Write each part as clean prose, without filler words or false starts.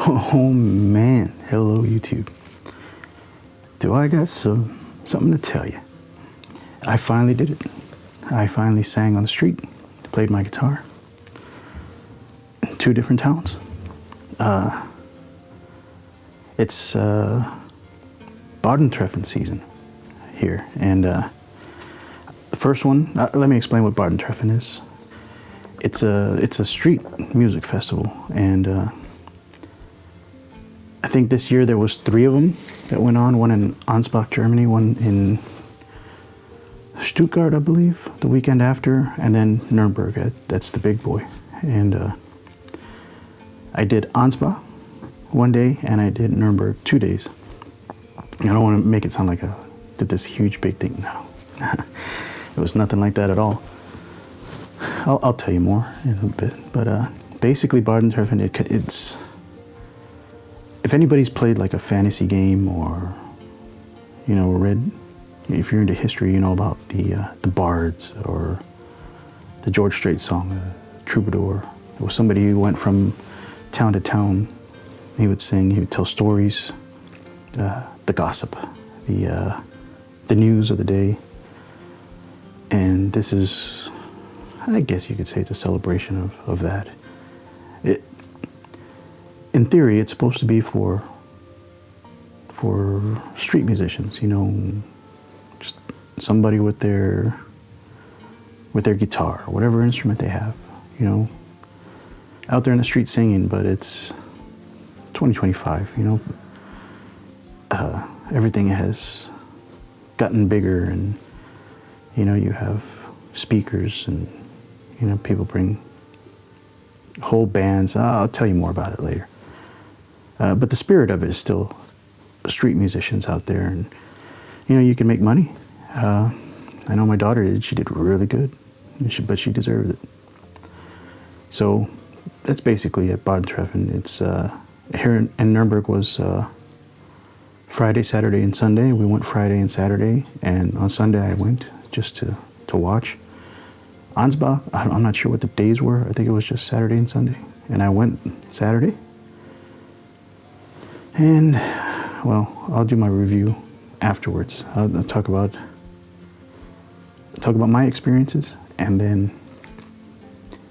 Oh man, hello YouTube. Do I got something to tell you? I finally did it. I finally sang on the street, played my guitar in 2 different towns. It's Bardentreffen season here, and the first one. Let me explain what Bardentreffen is. It's a street music festival, and I think this year there was 3 of them that went on. One in Ansbach, Germany, one in Stuttgart, I believe, the weekend after, and then Nürnberg. That's the big boy. And I did Ansbach one day, and I did Nürnberg 2 days. I don't want to make it sound like I did this huge big thing. No, it was nothing like that at all. I'll tell you more in a bit, but basically Bardentreffen, it's, if anybody's played like a fantasy game or, read, if you're into history, you know about the bards or the George Strait song, Troubadour. It was somebody who went from town to town. He would sing, he would tell stories, the gossip, the news of the day. And this is, I guess you could say it's a celebration of that. In theory, it's supposed to be for street musicians, just somebody with their guitar, whatever instrument they have, out there in the street singing. But it's 2025, everything has gotten bigger, and you have speakers, and people bring whole bands. I'll tell you more about it later. But the spirit of it is still street musicians out there, and you can make money. I know my daughter did. She did really good, but she deserved it. So that's basically at Bardentreffen. It's here in Nürnberg was Friday, Saturday, and Sunday. We went Friday and Saturday, and on Sunday I went just to watch. Ansbach, I'm not sure what the days were. I think it was just Saturday and Sunday, and I went Saturday. And, well, I'll do my review afterwards. I'll talk about my experiences, and then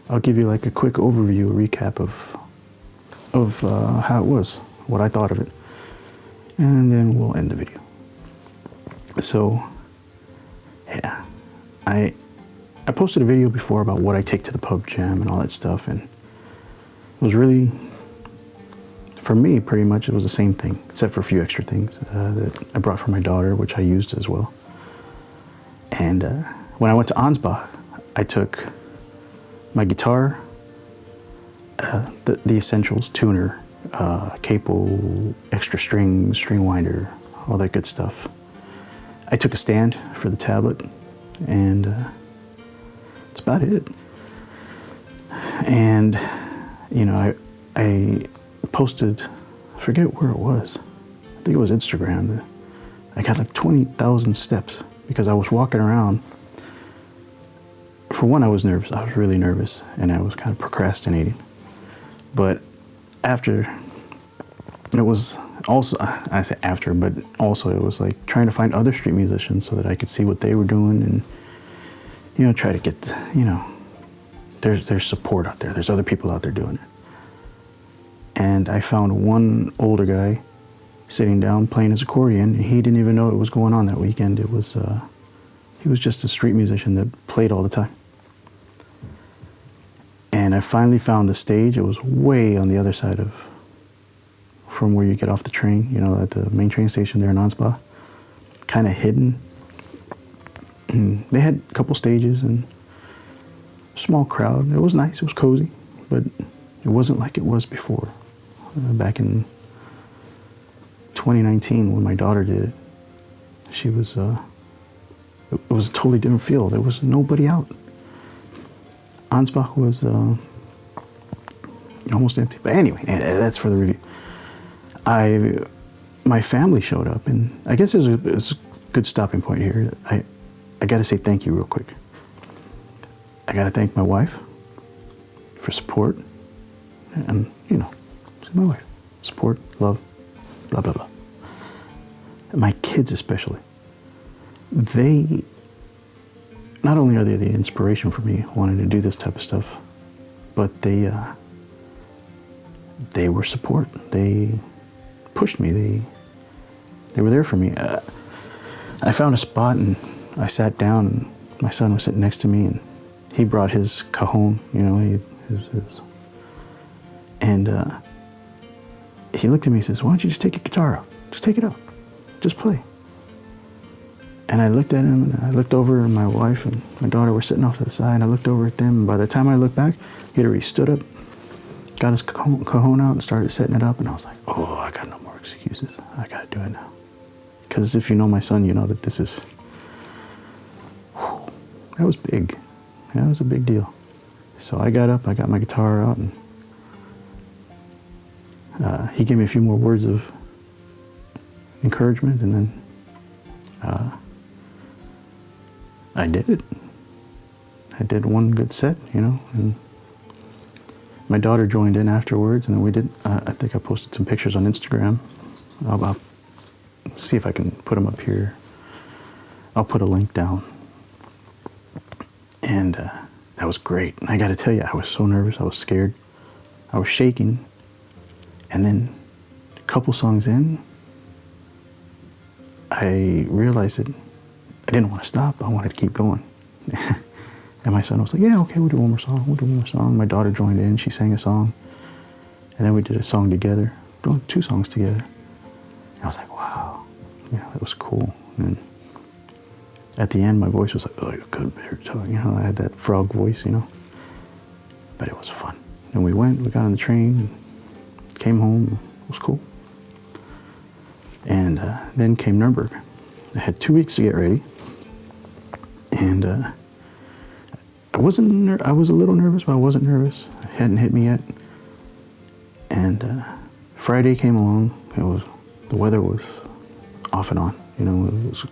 I'll give you like a quick overview, a recap of how it was, what I thought of it, and then we'll end the video. So, yeah, I posted a video before about what I take to the pub jam and all that stuff, and it was really, for me, pretty much it was the same thing, except for a few extra things that I brought for my daughter, which I used as well. And when I went to Ansbach, I took my guitar, the essentials, tuner, capo, extra string, string winder, all that good stuff. I took a stand for the tablet, and that's about it. And, I posted, I forget where it was. I think it was Instagram. I got like 20,000 steps because I was walking around. For one, I was nervous. I was really nervous, and I was kind of procrastinating. But after, it was also, I say after, but also it was like trying to find other street musicians so that I could see what they were doing, and, try to get, there's support out there. There's other people out there doing it. And I found one older guy sitting down playing his accordion. He didn't even know it was going on that weekend. It was, he was just a street musician that played all the time. And I finally found the stage. It was way on the other side from where you get off the train, at the main train station there in Ansbach, kind of hidden. And they had a couple stages and a small crowd. It was nice, it was cozy, but it wasn't like it was before. Back in 2019 when my daughter did it, she was, it was a totally different feel. There was nobody out. Ansbach was almost empty. But anyway, that's for the review. My family showed up, and I guess there's a good stopping point here. I got to say thank you real quick. I got to thank my wife for support, and she's my wife. support, love, blah, blah, blah. My kids especially, they, not only are they the inspiration for me wanting to do this type of stuff, but they were support. They pushed me. They were there for me. I found a spot and I sat down and my son was sitting next to me and he brought his cajon, you know, and he looked at me and says, "Why don't you just take your guitar out? Just take it out. Just play." And I looked at him and I looked over and my wife and my daughter were sitting off to the side and I looked over at them and by the time I looked back, he had already stood up, got his cajon out and started setting it up and I was like, oh, I got no more excuses. I gotta do it now. Because if you know my son, you know that this is, whew, that was big. That was a big deal. So I got up, I got my guitar out and he gave me a few more words of encouragement and then I did it. I did one good set, you know, and my daughter joined in afterwards, and then we did, I think I posted some pictures on Instagram. I'll see if I can put them up here. I'll put a link down. And that was great. And I got to tell you, I was so nervous. I was scared. I was shaking. And then a couple songs in, I realized that I didn't want to stop. I wanted to keep going. And my son was like, yeah, okay, we'll do one more song. We'll do one more song. My daughter joined in. She sang a song. And then we did a song together, doing 2 songs together. And I was like, wow, you know, it was cool. And at the end, my voice was like, oh, you could better talk. You know, I had that frog voice, you know. But it was fun. And we got on the train, and came home. It was cool. And then came Nürnberg. I had 2 weeks to get ready. And I was a little nervous, but I wasn't nervous. It hadn't hit me yet. And Friday came along. The weather was off and on. You know, it was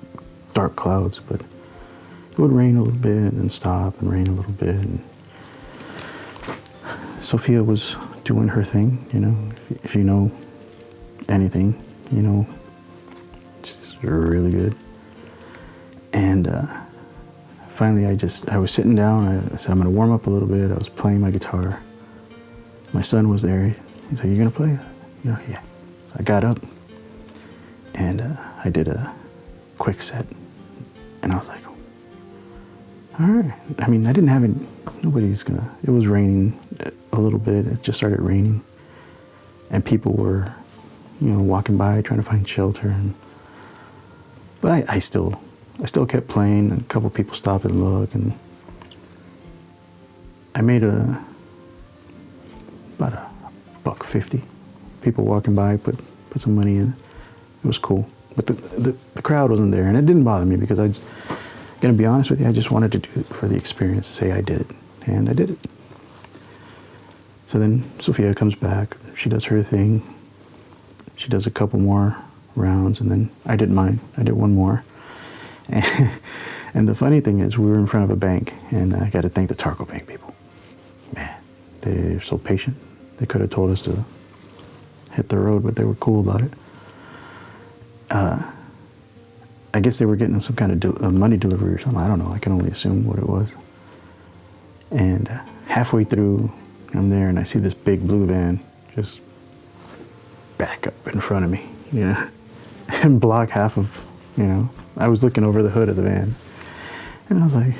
dark clouds, but it would rain a little bit and stop and rain a little bit. And Sophia was doing her thing, you know. If you know anything, you know, she's really good. And finally, I was sitting down. I said, I'm going to warm up a little bit. I was playing my guitar. My son was there. He said, "You going to play?" You know, yeah. I got up and I did a quick set. And I was like, all right. I mean, I didn't have any, it was raining a little bit. It just started raining. And people were, you know, walking by trying to find shelter. But I still kept playing, and a couple people stopped and looked, and I made about $1.50. People walking by put some money in. It was cool, but the crowd wasn't there, and it didn't bother me because gonna be honest with you, I just wanted to do it for the experience, to say I did it, and I did it. So then Sophia comes back. She does her thing. She does a couple more rounds, and then I did mine. I did one more. And the funny thing is, we were in front of a bank, and I got to thank the Tarco Bank people. Man, they're so patient. They could have told us to hit the road, but they were cool about it. I guess they were getting some kind of money delivery or something. I don't know. I can only assume what it was. And halfway through, I'm there, and I see this big blue van just back up in front of me, you know, and block half of, you know. I was looking over the hood of the van, and I was like,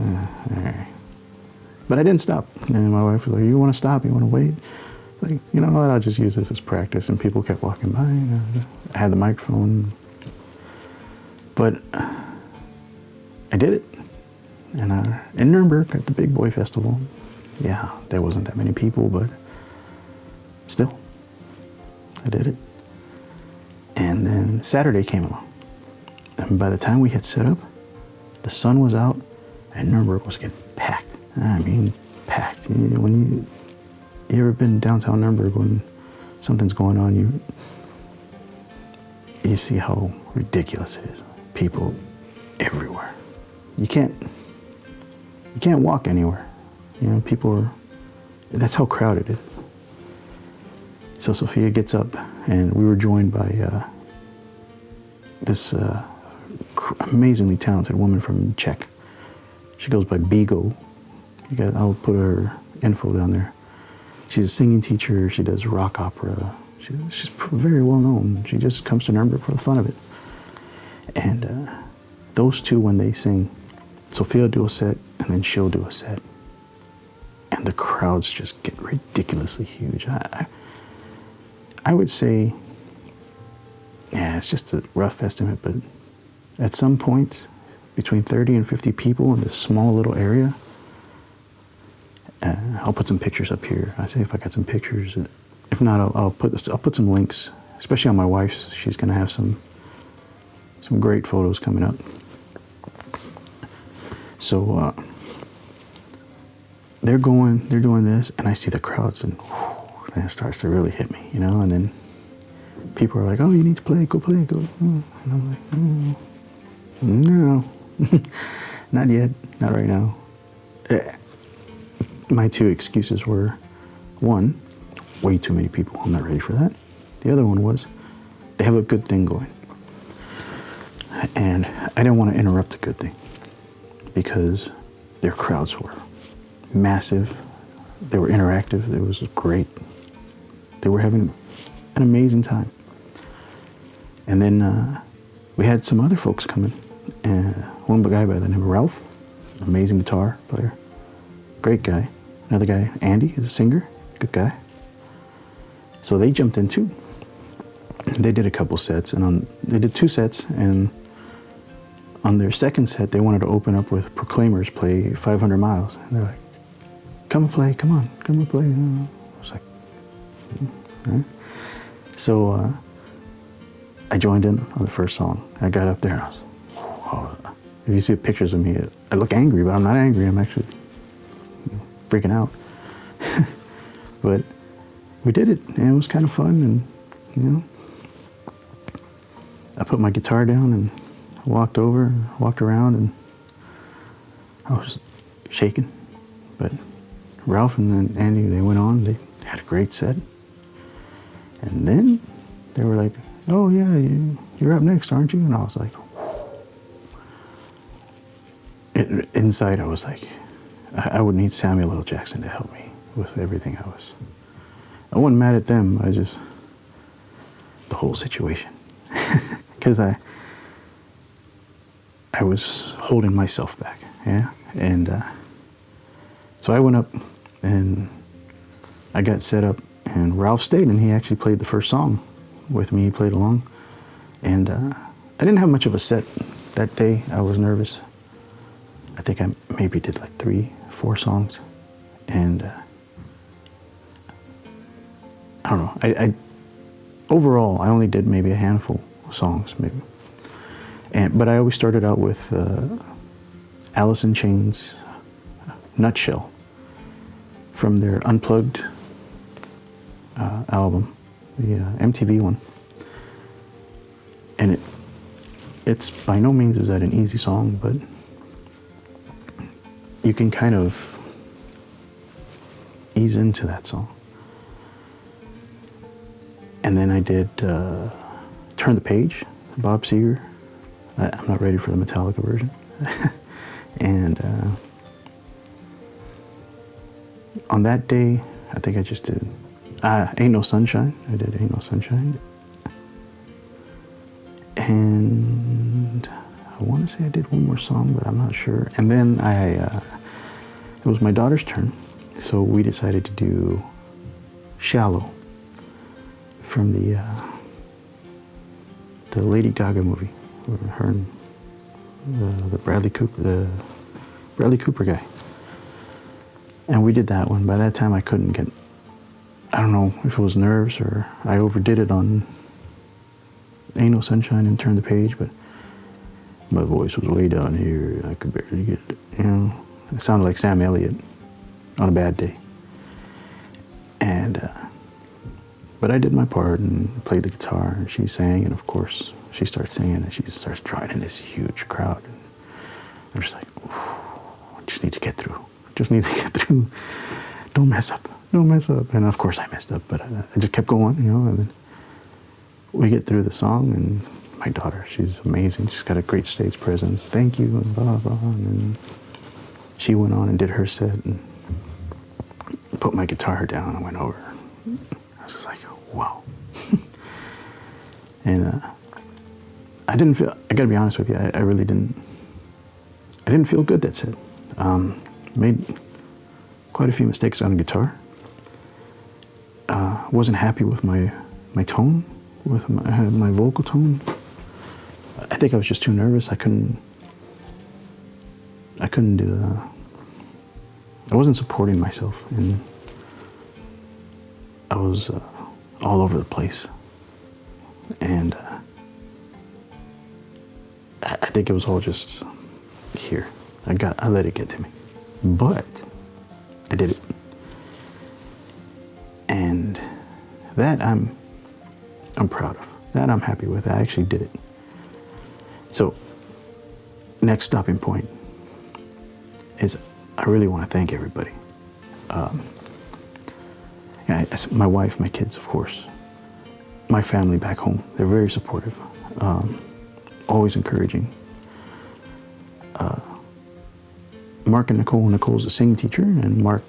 all right. But I didn't stop. And my wife was like, you want to stop? You want to wait? Like, you know what? I'll just use this as practice. And people kept walking by. You know, I had the microphone. But I did it. And in Nürnberg at the Big Boy Festival, yeah, there wasn't that many people, but still, I did it. And then Saturday came along. And by the time we had set up, the sun was out, and Nürnberg was getting packed. I mean, packed. You ever been downtown Nürnberg when something's going on, you see how ridiculous it is. People everywhere. You can't walk anywhere. You know, that's how crowded it is. So Sophia gets up, and we were joined by this amazingly talented woman from Czech. She goes by Bigo. I'll put her info down there. She's a singing teacher. She does rock opera. She's very well known. She just comes to Nürnberg for the fun of it. And those two, when they sing, Sophia will do a set, and then she'll do a set. And the crowds just get ridiculously huge. I would say, yeah, it's just a rough estimate, but at some point, between 30 and 50 people in this small little area. I'll put some pictures up here. I say if I got some pictures. If not, I'll put some links, especially on my wife's. She's going to have some great photos coming up. So they're doing this, and I see the crowds, and it starts to really hit me, And then people are like, "Oh, you need to play. Go play. Go." And I'm like, "No, not yet. Not right now." My two excuses were, one, way too many people. I'm not ready for that. The other one was, they have a good thing going. And I didn't want to interrupt the good thing because their crowds were massive. They were interactive. It was great. They were having an amazing time. And then we had some other folks coming. One guy by the name of Ralph, amazing guitar player, great guy. Another guy, Andy, is a singer, good guy. So they jumped in too. They did a couple sets, and they did 2 sets, and on their second set, they wanted to open up with Proclaimers play 500 Miles. And they're like, "Come and play, come on, come and play." I was like, all right. So I joined in on the first song. I got up there, and I was, if you see pictures of me, I look angry, but I'm not angry. I'm actually freaking out. But we did it, and it was kind of fun, and I put my guitar down and walked over and walked around, and I was shaking. But Ralph and then Andy, they went on. They had a great set. And then they were like, "Oh yeah, you're up next, aren't you?" And I was like, inside I was like, I would need Samuel L. Jackson to help me with everything. I wasn't mad at them. The whole situation. Because I was holding myself back, yeah? And so I went up and I got set up, and Ralph stayed, and he actually played the first song with me. He played along. And I didn't have much of a set that day. I was nervous. I think I maybe did like 3-4 songs. And I don't know. I overall, I only did maybe a handful of songs, maybe. But I always started out with Alice in Chains' Nutshell from their Unplugged album, the MTV one. And it's by no means is that an easy song, but you can kind of ease into that song. And then I did Turn the Page, Bob Seger. I'm not ready for the Metallica version. And on that day, I think I just did Ain't No Sunshine. I did Ain't No Sunshine. And I want to say I did one more song, but I'm not sure. And then it was my daughter's turn, so we decided to do Shallow from the Lady Gaga movie, her and the Bradley Cooper guy. And we did that one. By that time I couldn't get, I don't know if it was nerves or I overdid it on Ain't No Sunshine and Turn the Page, but my voice was way down here. I could barely get it, It sounded like Sam Elliott on a bad day. And, but I did my part and played the guitar, and she sang, and of course, she starts singing, and she starts drawing in this huge crowd. And I'm just like, I just need to get through. Just need to get through. Don't mess up. don't mess up. And of course I messed up, but I just kept going, you know, and then we get through the song, and my daughter, she's amazing. She's got a great stage presence. Thank you, and blah, blah. And then she went on and did her set and put my guitar down and went over. I was just like, wow. And I didn't feel, I gotta be honest with you, I really didn't, I didn't feel good that set. Made quite a few mistakes on the guitar. Wasn't happy with my tone, with my vocal tone. I think I was just too nervous. I couldn't do, I wasn't supporting myself, and I was all over the place. And I think it was all just here. I let it get to me. But I did it. And that I'm proud of. That I'm happy with. I actually did it. So, next stopping point is I really want to thank everybody. My wife, my kids, of course. My family back home. They're very supportive. Always encouraging. Mark and Nicole. Nicole's a singing teacher, and Mark,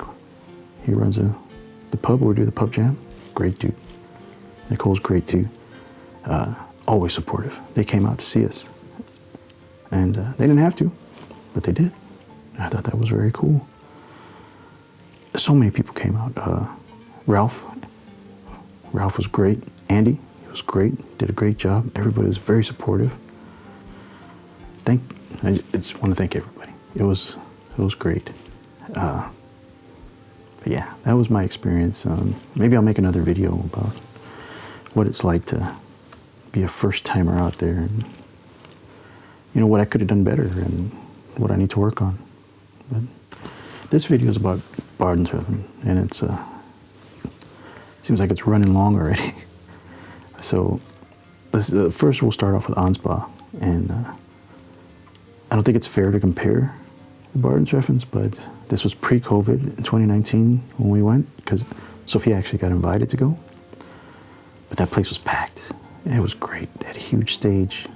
he runs the pub where we do the pub jam. Great dude. Nicole's great too. Always supportive. They came out to see us. And they didn't have to, but they did. I thought that was very cool. So many people came out. Ralph was great. Andy, he was great. Did a great job. Everybody was very supportive. I just want to thank everybody. It was great. But yeah, that was my experience. Maybe I'll make another video about what it's like to be a first timer out there, and you know what I could have done better and what I need to work on. But this video is about Bardentreffen, and it seems like it's running long already. So first we'll start off with Ansbach, and I don't think it's fair to compare the Bardentreffens, but this was pre-COVID in 2019 when we went, because Sophia actually got invited to go. But that place was packed, and it was great. They had a huge stage.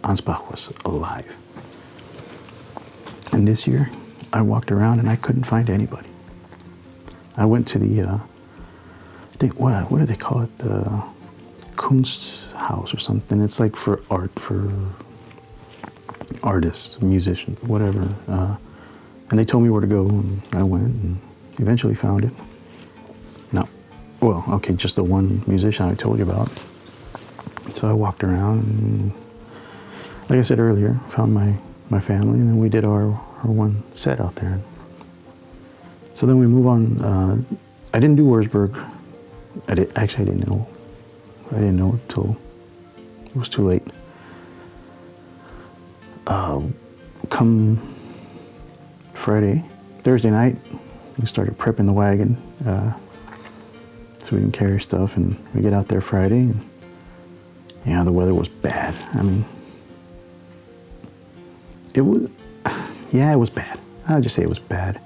Ansbach was alive. And this year, I walked around and I couldn't find anybody. I went to the, I think, what do they call it? The Kunsthaus or something. It's like for art, for artists, musicians, whatever. And they told me where to go, and I went and eventually found it. No, well, okay, just the one musician I told you about. So I walked around, and like I said earlier, found my family, and then we did our one set out there. So then we move on. I didn't do Wurzburg. I didn't know. I didn't know it till it was too late. Come Thursday night, we started prepping the wagon so we can carry stuff, and we get out there Friday, and the weather was bad. I mean, it was bad. I'll just say it was bad.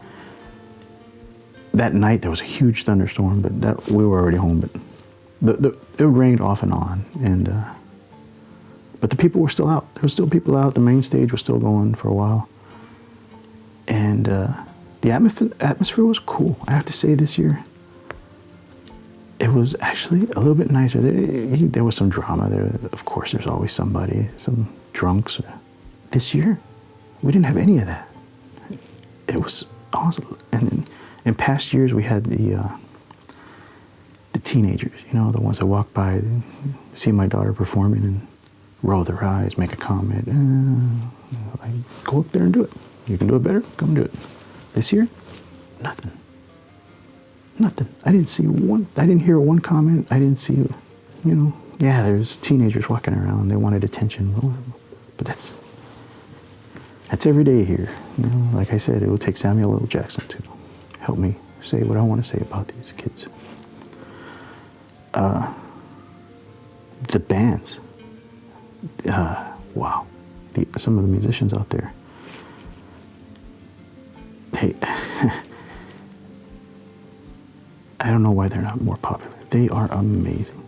That night there was a huge thunderstorm, but we were already home. But it rained off and on, and but the people were still out. There were still people out. The main stage was still going for a while, and the atmosphere was cool. I have to say, this year it was actually a little bit nicer. There was some drama there. Of course, there's always somebody, some drunks. This year, we didn't have any of that. It was awesome. And in past years, we had the teenagers, the ones that walk by, see my daughter performing and roll their eyes, make a comment. I go up there and do it. You can do it better, come do it. This year, nothing. Nothing. I didn't hear one comment. I didn't see, there's teenagers walking around. They wanted attention. But that's every day here. Like I said, it would take Samuel L. Jackson to help me say what I want to say about these kids. The bands. Wow. Some of the musicians out there. I don't know why they're not more popular. They are amazing.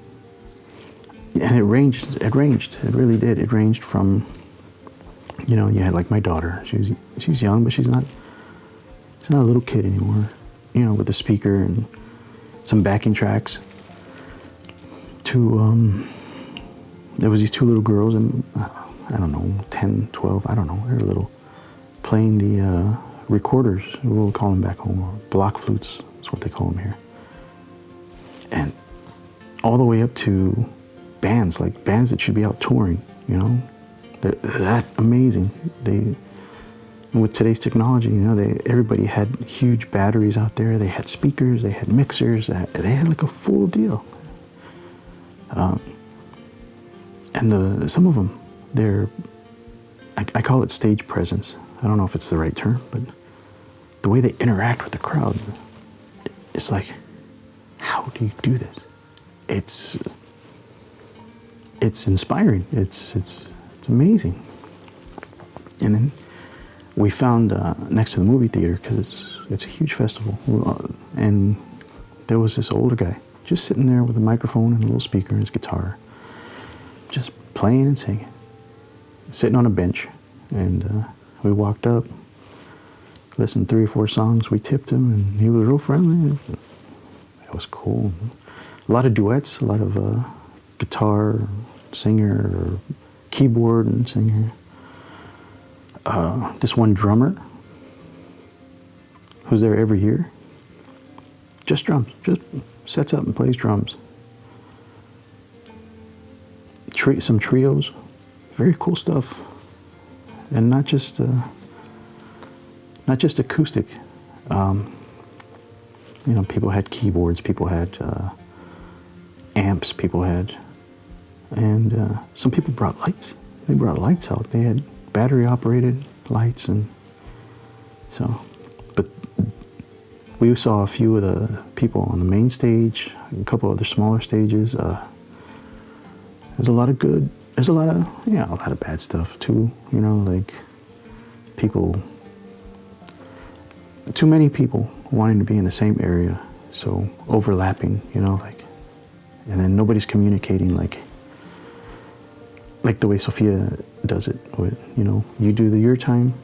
And it really did. It ranged from, you know, you had like my daughter. She's young, but she's not a little kid anymore. You know, with the speaker and some backing tracks. There was these two little girls, and I don't know, 10, 12, I don't know, they're little, playing the recorders, we'll call them back home, or block flutes, is what they call them here. And all the way up to bands that should be out touring, you know. They're that amazing. With today's technology, you know, everybody had huge batteries out there. They had speakers, they had mixers, they had like a full deal. And some of them, I call it stage presence. I don't know if it's the right term, but the way they interact with the crowd, it's like, how do you do this? It's inspiring. It's amazing. And then we found next to the movie theater, because it's a huge festival, and there was this older guy just sitting there with a microphone and a little speaker and his guitar, just playing and singing, sitting on a bench. And we walked up, listened 3 or 4 songs, we tipped him, and he was real friendly. It was cool. A lot of duets, a lot of guitar, singer, or keyboard and singer. This one drummer, who's there every year, just drums, just sets up and plays drums. Some trios, very cool stuff, and not just acoustic. You know, people had keyboards, people had amps, people had, and some people brought lights. They brought lights out. They had battery-operated lights, and so. But we saw a few of the people on the main stage, a couple other smaller stages. There's a lot of good. There's a lot of bad stuff too. You know, like too many people wanting to be in the same area, so overlapping. You know, like, and then nobody's communicating like the way Sophia does it. With, you know, you do your time,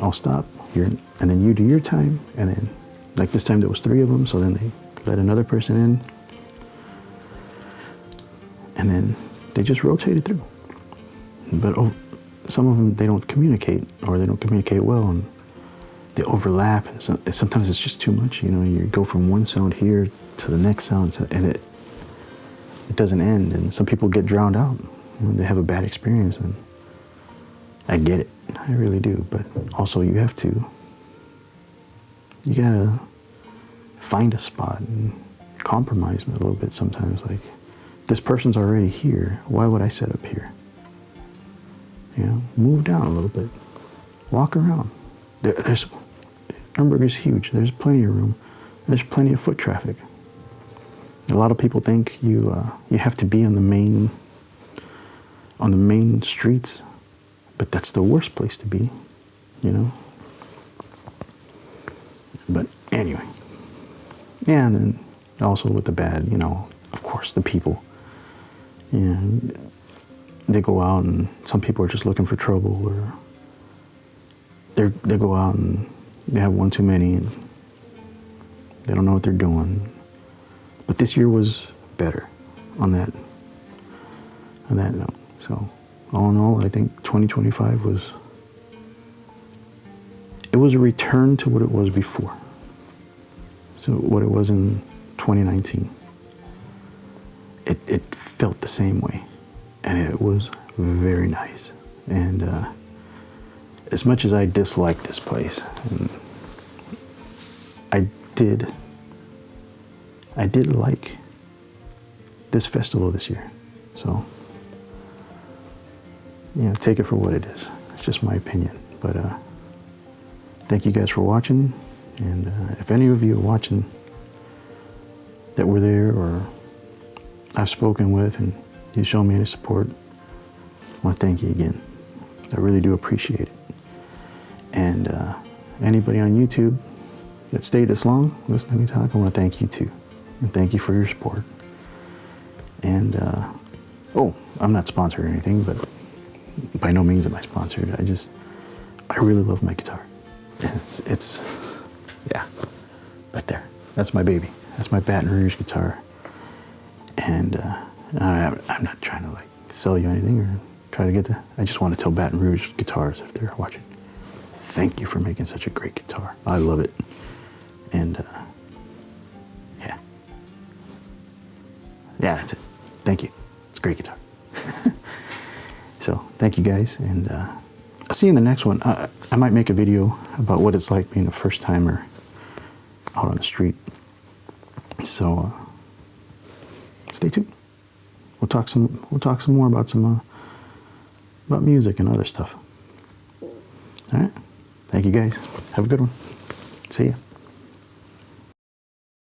I'll stop. And then you do your time, and then like this time there was 3 of them, so then they let another person in, and then they just rotated through. But some of them, they don't communicate, or they don't communicate well, and they overlap. And sometimes it's just too much. You know, you go from one sound here to the next sound, and it doesn't end. And some people get drowned out. You know, they have a bad experience, and I get it. I really do. But also, you gotta find a spot and compromise a little bit sometimes. Like, this person's already here. Why would I set up here? You know, move down a little bit. Walk around. Nürnberg is huge. There's plenty of room. There's plenty of foot traffic. A lot of people think you have to be on the main streets, but that's the worst place to be, you know. But anyway, yeah, and then also with the bad, you know, of course, the people. You know, they go out, and some people are just looking for trouble, or they go out and they have one too many, and they don't know what they're doing. But this year was better on that note. So all in all, I think 2025 was a return to what it was before. So what it was in 2019. It felt the same way, and it was very nice. And as much as I disliked this place, and I did like this festival this year. So, you know, take it for what it is. It's just my opinion. But thank you guys for watching. And if any of you are watching that were there, or I've spoken with, and you show me any support, I want to thank you again. I really do appreciate it. And anybody on YouTube that stayed this long listening to me talk, I want to thank you too. and thank you for your support. And oh, I'm not sponsored or anything, but by no means am I sponsored. I really love my guitar. It's yeah, back there. That's my baby. That's my Baton Rouge guitar. And I'm not trying to like sell you anything or try to get that. I just want to tell Baton Rouge guitars, if they're watching, thank you for making such a great guitar. I love it. And yeah, that's it. Thank you. It's a great guitar. So thank you guys, and I'll see you in the next one. I might make a video about what it's like being a first timer out on the street. So stay tuned. We'll talk some more about about music and other stuff. All right. Thank you guys. Have a good one. See ya.